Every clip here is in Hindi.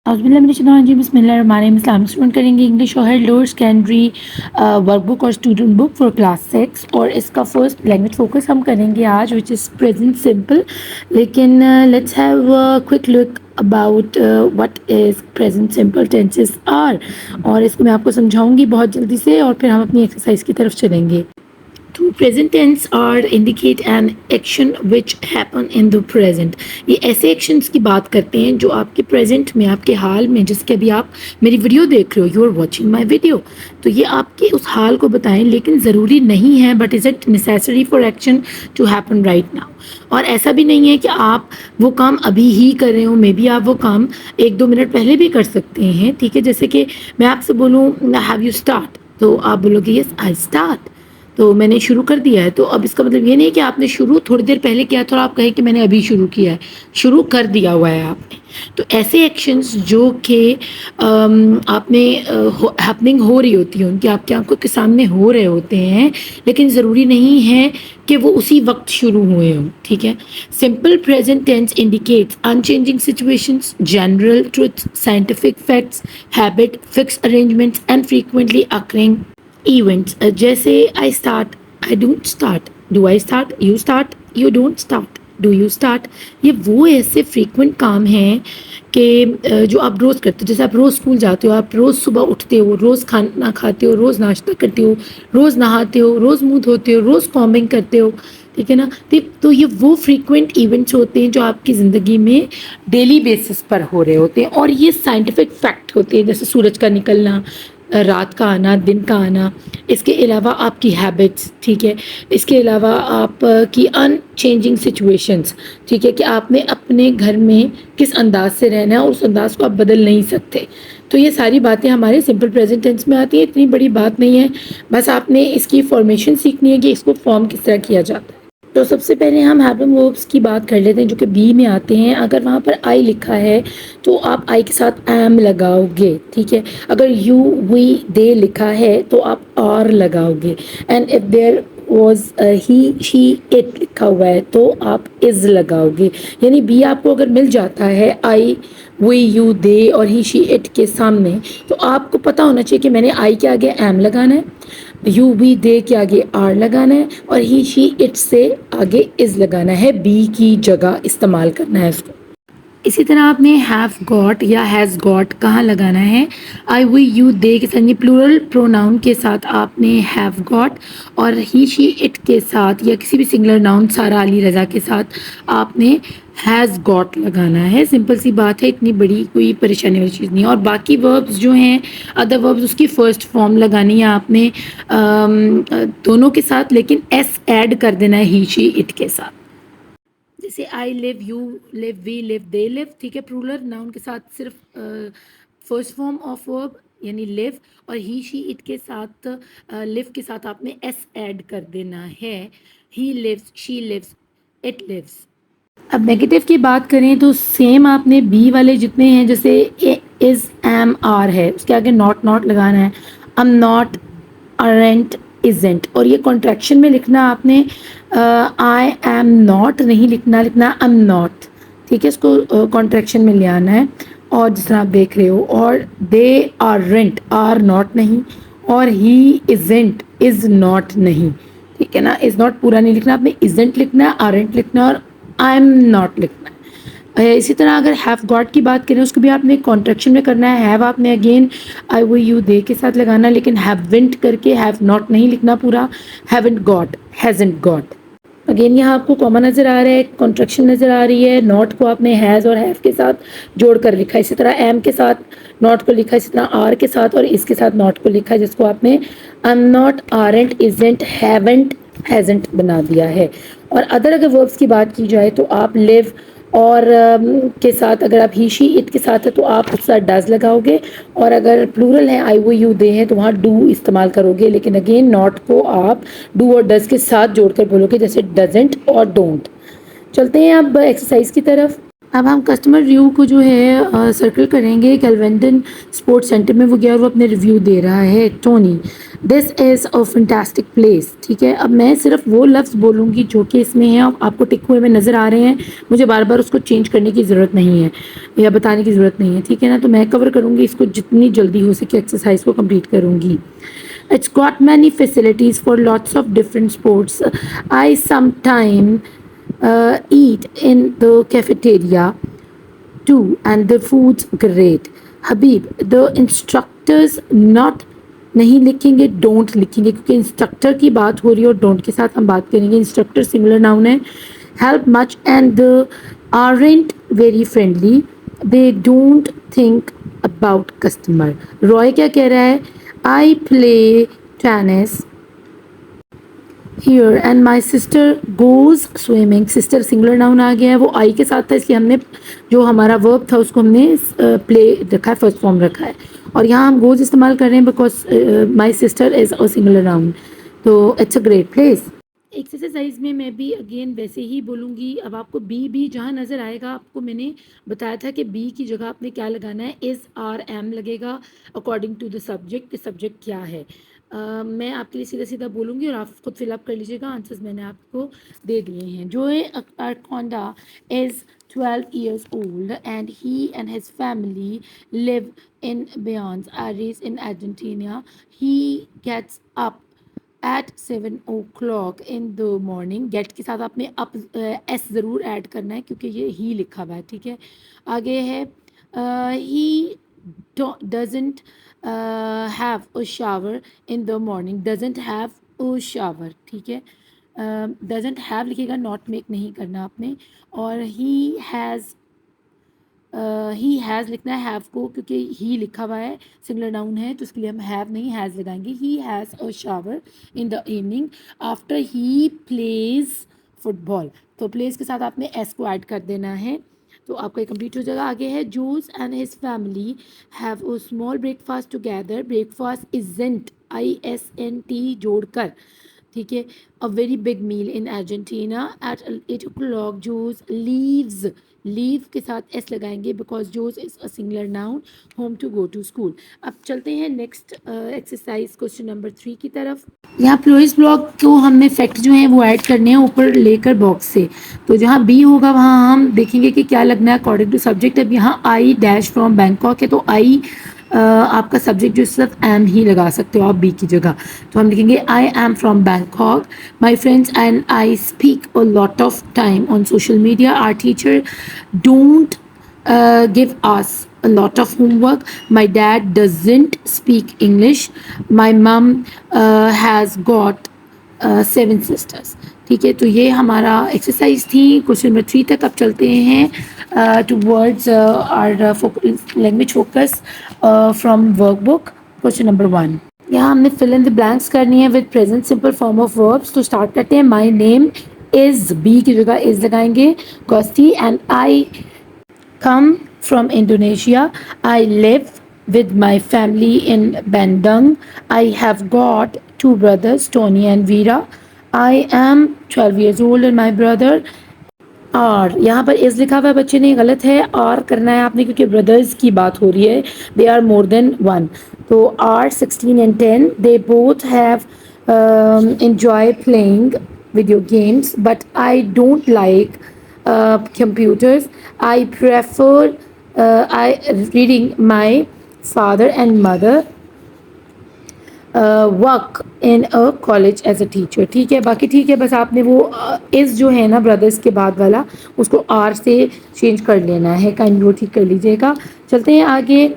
जी बिस्मिल्लाहिर्रहमानिर्रहीम। इस्लामिक स्टूडेंट करेंगे इंग्लिश और लोअर सेकेंडरी वर्कबुक और स्टूडेंट बुक फॉर क्लास 6 और इसका फर्स्ट लैंग्वेज फोकस हम करेंगे आज विच इज़ प्रेजेंट सिंपल। लेकिन let's have a quick look about what is present simple tenses are, और इसको मैं आपको समझाऊंगी बहुत जल्दी से और फिर हम अपनी एक्सरसाइज की तरफ चलेंगे। To present tense are indicate an action which happen in the present। ये ऐसे एक्शंस की बात करते हैं जो आपके प्रेजेंट में, आपके हाल में, जिसके अभी आप मेरी वीडियो देख रहे हो, you are watching my video, तो ये आपके उस हाल को बताएं, लेकिन ज़रूरी नहीं है but is it necessary for action to happen right now. और ऐसा भी नहीं है कि आप वो काम अभी ही कर रहे हो, मे बी आप वो काम 1-2 मिनट पहले भी कर सकते हैं। ठीक है, जैसे कि मैं आपसे बोलूँ हैव यू स्टार्ट, तो आप बोलोगे यस आई स्टार्ट, तो मैंने शुरू कर दिया है। तो अब इसका मतलब ये नहीं कि आपने शुरू थोड़ी देर पहले किया था और आप कहें कि मैंने अभी शुरू किया है, शुरू कर दिया हुआ है आपने। तो ऐसे एक्शंस जो कि आपने हैपनिंग हो रही होती है, उनकी आपकी आंखों के सामने हो रहे होते हैं, लेकिन ज़रूरी नहीं है कि वो उसी वक्त शुरू हुए हों। ठीक है, simple present tense indicates unchanging situations, general truths, scientific facts, habit, fix arrangements and frequently occurring events. जैसे I start, I don't start, do I start, you start, you don't start, do you start. ये वो ऐसे फ्रीक्वेंट काम हैं कि जो आप रोज़ करते हो। जैसे आप रोज़ स्कूल जाते हो, आप रोज़ सुबह उठते हो, रोज़ खाना खाते हो, रोज़ नाश्ता करते हो, रोज़ नहाते हो, रोज़ मुँह धोते हो, रोज़ कॉम्बिंग करते हो। ठीक है ना, तो ये वो फ्रीक्वेंट इवेंट्स होते हैं जो आपकी ज़िंदगी में डेली बेसिस पर हो रहे होते हैं, और ये साइंटिफिक फैक्ट होते हैं, जैसे सूरज का निकलना, रात का आना, दिन का आना। इसके अलावा आपकी हैबिट्स, ठीक है, इसके अलावा आप की अनचेंजिंग सिचुएशंस, ठीक है, कि आपने अपने घर में किस अंदाज से रहना है और उस अंदाज को आप बदल नहीं सकते। तो ये सारी बातें हमारे सिंपल प्रेजेंट टेंस में आती हैं, इतनी बड़ी बात नहीं है, बस आपने इसकी फॉर्मेशन सीखनी है कि इसको फॉर्म किस तरह किया जाता है। तो सबसे पहले हम हैपन वर्ब्स की बात कर लेते हैं जो कि बी में आते हैं। अगर वहाँ पर आई लिखा है तो आप आई के साथ एम लगाओगे। ठीक है, अगर यू वी दे लिखा है तो आप आर लगाओगे। And if there was he she it लिखा हुआ है तो आप इज लगाओगे। यानी बी आपको अगर मिल जाता है आई वी यू दे और ही शी इट के सामने, तो आपको पता होना चाहिए कि मैंने आई के आगे एम लगाना है, यू वी दे के आगे आर लगाना है, और ही शी इट से आगे इज लगाना है, बी की जगह इस्तेमाल करना है इसको। इसी तरह आपने हैव गॉट या हैज़ गॉट कहाँ लगाना है, आई वी यू दे के साथ, प्लूरल प्रोनाउन के साथ आपने हैव गॉट, और ही शी इट के साथ या किसी भी सिंगुलर नाउन सारा अली रज़ा के साथ आपने हैज़ गॉट लगाना है। सिंपल सी बात है, इतनी बड़ी कोई परेशानी वाली चीज़ नहीं है। और बाकी वर्ब्स जो हैं, अदर वर्ब्स, उसकी फ़र्स्ट फॉर्म लगानी है आपने दोनों के साथ, लेकिन एस ऐड कर देना है ही शी इट के साथ। जैसे I live, you live, we live, they live, ठीक है, प्लूरल नाउन के साथ सिर्फ फर्स्ट फॉर्म ऑफ वर्ब यानी लिव, और ही शी इट के साथ लिव के साथ आपने एस ऐड कर देना है, he lives, she lives, it lives. अब नेगेटिव की बात करें तो सेम आपने बी वाले जितने हैं, जैसे इज एम आर है, उसके आगे नॉट नॉट लगाना है, एम नॉट, अरेंट, इजेंट, और ये कॉन्ट्रैक्शन में लिखना आपने, आई एम नॉट नहीं लिखना, लिखना एम नॉट। ठीक है, इसको कॉन्ट्रैक्शन में ले आना है, और जिस तरह आप देख रहे हो। और they aren't, are not नहीं, और ही इजेंट, इज नॉट नहीं। ठीक है ना, इज नॉट पूरा नहीं लिखना आपने, इजेंट लिखना है, आरेंट लिखना है, और आई एम नॉट लिखना है। इसी तरह अगर हैव गॉट की बात करें, उसको भी आपने कॉन्ट्रैक्शन में करना है। हैव आपने अगेन आई वो यू दे के साथ लगाना, लेकिन हैवंट करके हैव नॉट नहीं लिखना पूरा, haven't got, hasn't got. Again यहाँ आपको कॉमन नज़र आ रहा है, कॉन्ट्रैक्शन नज़र आ रही है, नॉट को आपने हैज़ और हैव के साथ जोड़कर लिखा है। इसी तरह एम के साथ नॉट को लिखा है, इसी तरह आर के साथ और इसके साथ नॉट को लिखा है, जिसको आपने I am not, aren't, isn't, haven't, hasn't बना दिया है। और अगर वर्ब्स की बात की जाए तो आप लिव और के साथ, अगर आप ही शी इट के साथ है तो आप उसके साथ डज लगाओगे, और अगर प्लूरल है आई वो यू दे हैं तो वहाँ डू इस्तेमाल करोगे, लेकिन अगेन नॉट को आप डू और डज के साथ जोड़कर बोलोगे, जैसे डजेंट और डोंट। चलते हैं अब एक्सरसाइज की तरफ। अब हम कस्टमर रिव्यू को जो है सर्कल करेंगे। कैलवेंटन स्पोर्ट्स सेंटर में वो गया और वो अपने रिव्यू दे रहा है। Tony, this is a fantastic place. ठीक है, अब मैं सिर्फ वो लफ्ज़ बोलूँगी जो कि इसमें है, आपको टिक हुए में नज़र आ रहे हैं, मुझे बार बार उसको चेंज करने की ज़रूरत नहीं है या बताने की ज़रूरत नहीं है। ठीक है ना, तो मैं कवर करूँगी इसको जितनी जल्दी हो सके, एक्सरसाइज को कंप्लीट करूँगी। It's got many facilities for lots of different sports. I sometimes eat in the cafeteria too, and the food's great. Habib, the instructors not नहीं लिखेंगे, डोंट लिखेंगे, क्योंकि इंस्ट्रक्टर की बात हो रही है और डोंट के साथ हम बात करेंगे। इंस्ट्रक्टर सिंगुलर नाउन है। Help much and aren't very friendly, they don't think about customer. Roy क्या कह रहा है? I play tennis here and my sister goes swimming. Sister singular noun आ गया है, वो आई के साथ था, इसलिए हमने जो हमारा वर्ब था उसको हमने प्ले रखा है, फर्स्ट फॉर्म रखा है। और यहाँ हम गोज इस्तेमाल कर रहे हैं because my sister is a singular noun, तो it's a great place. Exercise में मैं भी अगेन वैसे ही बोलूँगी। अब आपको बी जहाँ नज़र आएगा, आपको मैंने बताया था कि बी की जगह आपने क्या लगाना है, इज़ आर एम लगेगा according to the subject, subject क्या है। मैं आपके लिए सीधा सीधा बोलूँगी और आप खुद फिलअप कर लीजिएगा। आंसर्स मैंने आपको दे दिए हैं। जोए अरकोंडा is 12 years old and he and his family live in Buenos Aires in Argentina. He gets up at 7 o'clock in the morning. Get के साथ आपने अप एस ज़रूर ऐड करना है क्योंकि ये ही लिखा हुआ है। ठीक है, आगे है he doesn't have a shower in the morning. Doesn't have a shower. ठीक है, डजेंट हैव लिखेगा, नॉट मेक नहीं करना आपने। और ही हैज़ लिखना है हैव को, क्योंकि ही लिखा हुआ है, सिंगुलर नाउन है, तो उसके लिए हम हैव नहीं हैज़ लगाएंगे। He has a shower in the evening after he plays football. तो प्लेस के साथ आपने एस को ऐड कर देना है, तो आपका कंप्लीट हो जाएगा। आगे है Jose and his family have a small breakfast together. Breakfast isn't ISNT जोड़कर। ठीक है, a very big meal in Argentina. At 8 o'clock Jose leaves, leave के साथ एस लगाएंगे because Jose is a singular noun, home to go to school. अब चलते हैं नेक्स्ट एक्सरसाइज क्वेश्चन नंबर 3 की तरफ। यहाँ प्लोइस ब्लॉक को हमने फैक्ट जो है वो ऐड करने हैं ऊपर लेकर बॉक्स से। तो जहाँ बी होगा वहाँ हम देखेंगे कि क्या लगना है अकॉर्डिंग टू सब्जेक्ट। अब यहाँ आई डैश फ्रॉम बैंकॉक है, तो आई आपका सब्जेक्ट जो सिर्फ एम ही लगा सकते हो आप बी की जगह। तो हम लिखेंगे I am from Bangkok, my friends and I speak a lot of time on social media, are teacher don't give us a lot of homework, my dad doesn't speak English, my mom has got 7 sisters। ठीक है, तो ये हमारा एक्सरसाइज थी क्वेश्चन नंबर 3 तक। अब चलते हैं towards our language focus from workbook question number 1। यहाँ हमने फिल इन द ब्लैंक्स करनी है with present simple form of verbs. तो स्टार्ट करते हैं। माई नेम इज़, बी की जगह इज़ लगाएंगे, गोस्टी and I come from Indonesia. I live with my family in Bandung. I have got 2 brothers, Tony and Veera. I am 12 years old and my brother are. यहाँ पर इज़ लिखा हुआ है बच्चे ने, गलत है, आर करना है आपने क्योंकि ब्रदर्स की बात हो रही है। They are more than one, तो are 16 and 10। They both have enjoy playing video games but I don't like computers. I prefer I reading. My father and mother work in a college as a teacher. ठीक है, बाकी ठीक है, बस आपने वो इज़ जो है ना ब्रदर्स के बाद वाला उसको आर से चेंज कर लेना है, काइंड वो ठीक कर लीजिएगा। चलते हैं आगे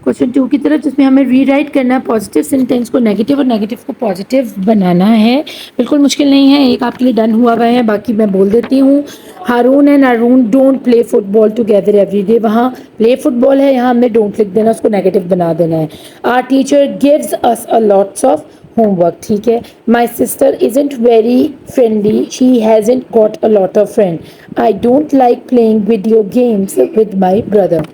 क्वेश्चन 2 की तरफ, जिसमें हमें रीराइट करना है पॉजिटिव सेंटेंस को नेगेटिव और नेगेटिव को पॉजिटिव बनाना है। बिल्कुल मुश्किल नहीं है, एक आपके लिए डन हुआ हुआ है, बाकी मैं बोल देती हूँ। Haroon and Arun don't play football together every day. वहाँ प्ले फुटबॉल है, यहाँ हमने डोंट लिख देना, उसको नेगेटिव बना देना है। Are teacher gives us a lots of homework. ठीक है, my sister isn't very friendly, she hasn't got a lot of friend. I don't like playing video games with my brother.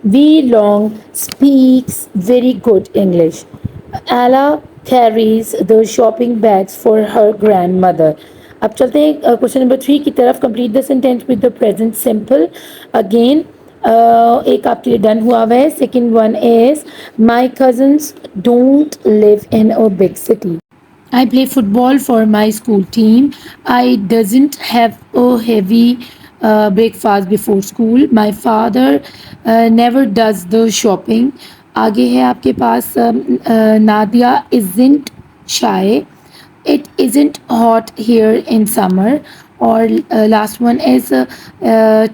We Long speaks very good English. Ella carries the shopping bags for her grandmother. अब चलते हैं क्वेश्चन नंबर 3 की तरफ। Complete the sentence with the present simple. Again एक आपके लिए डन हुआ है। Second one is my cousins don't live in a big city. I play football for my school team. I doesn't have a heavy breakfast before school. My father never does the shopping. आगे है आपके पास Nadia isn't shy. It isn't hot here in summer. और last one is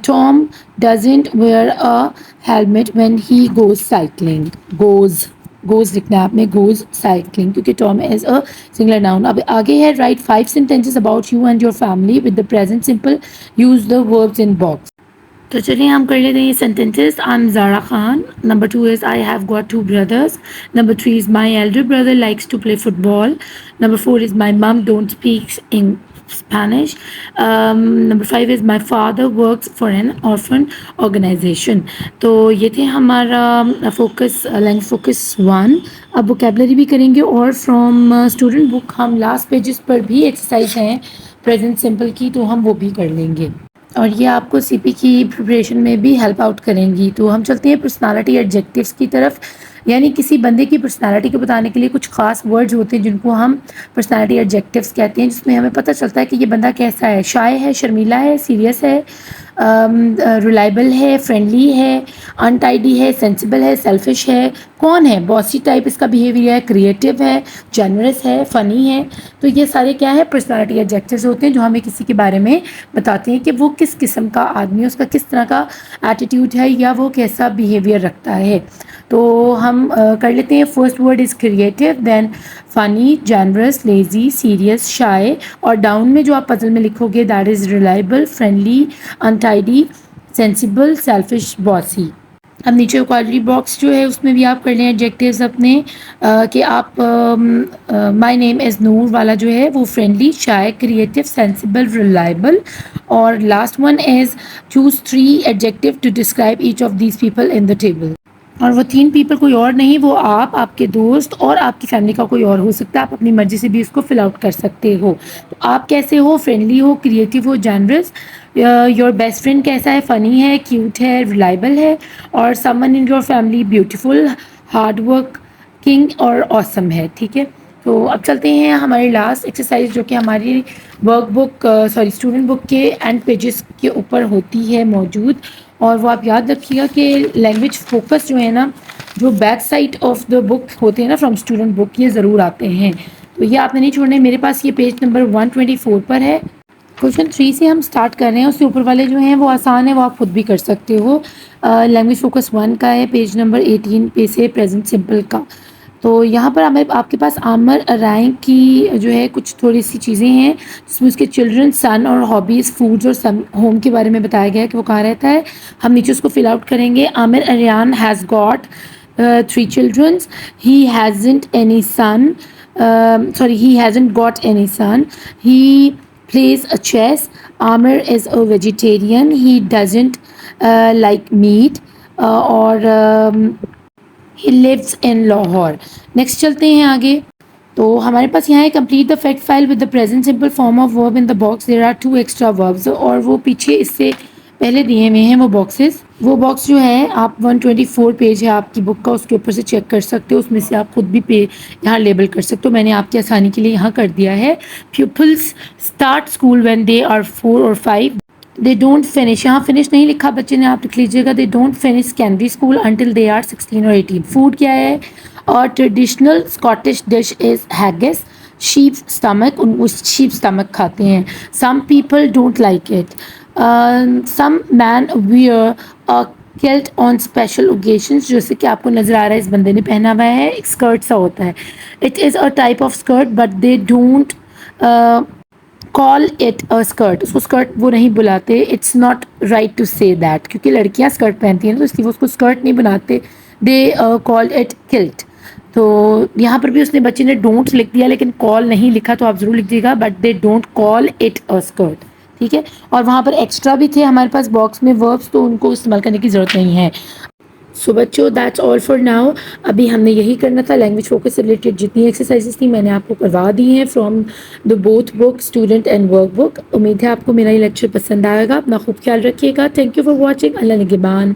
Tom doesn't wear a helmet when he goes cycling. Goes लिखना है आपने, गोज साइकिलिंग, क्योंकि Tom is a singular noun. अब आगे है write 5 sentences about you and your family with the present simple. Use the verbs in box. तो चलिए हम कर लेते हैं ये sentences. I am Zara Khan. Number 2 is I have got 2 brothers. Number 3 is my elder brother likes to play football. Number 4 is माई मम don't speak in Spanish. Number 5 is my father works for an orphan organization. तो ये थे हमारा फोकस लैंग्वेज फोकस 1। अब वोकेबलरी भी करेंगे और फ्रॉम स्टूडेंट बुक हम लास्ट पेजेस पर भी एक्सरसाइज हैं प्रेजेंट सिंपल की, तो हम वो भी कर लेंगे और ये आपको सीपी की प्रिपरेशन में भी हेल्प आउट करेंगी। तो हम चलते हैं पर्सनालिटी एडजेक्टिव्स की तरफ। यानी किसी बंदे की पर्सनालिटी को बताने के लिए कुछ खास वर्ड्स होते हैं जिनको हम पर्सनालिटी एडजेक्टिव्स कहते हैं, जिसमें हमें पता चलता है कि ये बंदा कैसा है। शाय है, शर्मीला है, सीरियस है, रिलायबल है, फ्रेंडली है, अनटाइडी है, सेंसिबल है, सेल्फिश है, कौन है, बॉसी टाइप इसका बिहेवियर है, क्रिएटिव है, जनरस है, फ़नी है। तो ये सारे क्या है, पर्सनालिटी एडजेक्टिव्स होते हैं जो हमें किसी के बारे में बताते हैं कि वो किस किस्म का आदमी है, उसका किस तरह का एटीट्यूड है या वो कैसा बिहेवियर रखता है। तो हम कर लेते हैं। First word is creative, then funny, generous, lazy, serious, shy, और डाउन में जो आप पजल में लिखोगे that is reliable, friendly, untidy, sensible, selfish, bossy. अब नीचे वोकैबुलरी बॉक्स जो है उसमें भी आप कर लें एडजेक्टिव्स अपने कि आप माय नेम इज़ नूर वाला जो है वो friendly, shy, creative, sensible, reliable. और last one is choose 3 adjective to describe each of these people in the table. और वो 3 पीपल कोई और नहीं, वो आप, आपके दोस्त और आपकी फैमिली का कोई और हो सकता है। आप अपनी मर्ज़ी से भी उसको फिल आउट कर सकते हो। तो आप कैसे हो, फ्रेंडली हो, क्रिएटिव हो, जनरस। योर बेस्ट फ्रेंड कैसा है, फ़नी है, क्यूट है, रिलायबल है। और someone in your family beautiful, hard working और ऑसम है। ठीक है, तो अब चलते हैं हमारी लास्ट एक्सरसाइज जो कि हमारी वर्कबुक स्टूडेंट बुक के एंड पेजेस के ऊपर होती है मौजूद। और वो आप याद रखिएगा कि लैंग्वेज फोकस जो है ना, जो back side of the book होते हैं ना फ्रॉम स्टूडेंट बुक, ये ज़रूर आते हैं। तो ये आपने नहीं छोड़ने। मेरे पास ये पेज नंबर 124 पर है। क्वेश्चन 3 से हम स्टार्ट कर रहे हैं। उससे ऊपर वाले जो हैं वो आसान है, वो आप खुद भी कर सकते हो। लैंग्वेज फोकस 1 का है, पेज नंबर 18 पे से प्रेजेंट सिंपल का। तो यहाँ पर हमें आपके पास आमिर अराइन की जो है कुछ थोड़ी सी चीज़ें हैं जिसमें उसके चिल्ड्रन, सन और हॉबीज़, फूड्स और सन होम के बारे में बताया गया है कि वो कहाँ रहता है। हम नीचे उसको फिल आउट करेंगे। Aamir Aryan has got 3 childrens. He hasn't any son, he hasn't got any son. He plays a chess. Amir is a vegetarian. He doesn't like meat. और he lives in Lahore. Next चलते हैं आगे। तो हमारे पास यहाँ है complete the fact file with the present simple form of verb in the box. There are 2 extra verbs और वो पीछे इससे पहले दिए हुए हैं वो बॉक्सेस। वो बॉक्स जो है आप 124 पेज है आपकी बुक का, उसके ऊपर से चेक कर सकते हो। उसमें से आप खुद भी यहाँ लेबल कर सकते हो। मैंने आपकी आसानी के लिए यहाँ कर दिया है। Pupils start school when they are 4 और 5। दे डोंट फिनिश, यहाँ फिनिश नहीं लिखा बच्चे ने, आप लिख लीजिएगा they don't finish secondary school until they are 16 और 18। फूड क्या है, और traditional Scottish dish is haggis. Sheep stomach, उन शीप स्टमक खाते हैं। Some people don't like it. Some man wear a kilt on special occasions, जैसे कि आपको नज़र आ रहा है इस बंदे ने पहना हुआ है, एक स्कर्ट सा होता है। It is a type of skirt but they don't call it a skirt, उसको स्कर्ट वो नहीं बुलाते। It's not right to say that, क्योंकि लड़कियां स्कर्ट पहनती हैं तो इसलिए वो उसको स्कर्ट नहीं बनाते। They call it kilt. तो यहाँ पर भी उसने बच्चे ने डोंट लिख दिया लेकिन कॉल नहीं लिखा, तो आप ज़रूर लिख दीजिएगा but they don't call it a skirt. ठीक है, और वहाँ पर एक्स्ट्रा भी थे हमारे पास बॉक्स में वर्ब्स, तो उनको इस्तेमाल करने की ज़रूरत नहीं है। सो बच्चों दैट्स ऑल फॉर नाउ। अभी हमने यही करना था, लैंग्वेज फोकस से रिलेटेड जितनी एक्सरसाइजेस थी मैंने आपको करवा दी हैं from the both book student and work book. उम्मीद है आपको मेरा ये लेक्चर पसंद आएगा। अपना खूब ख्याल रखिएगा। Thank you for watching. अल्लाह निगहबान।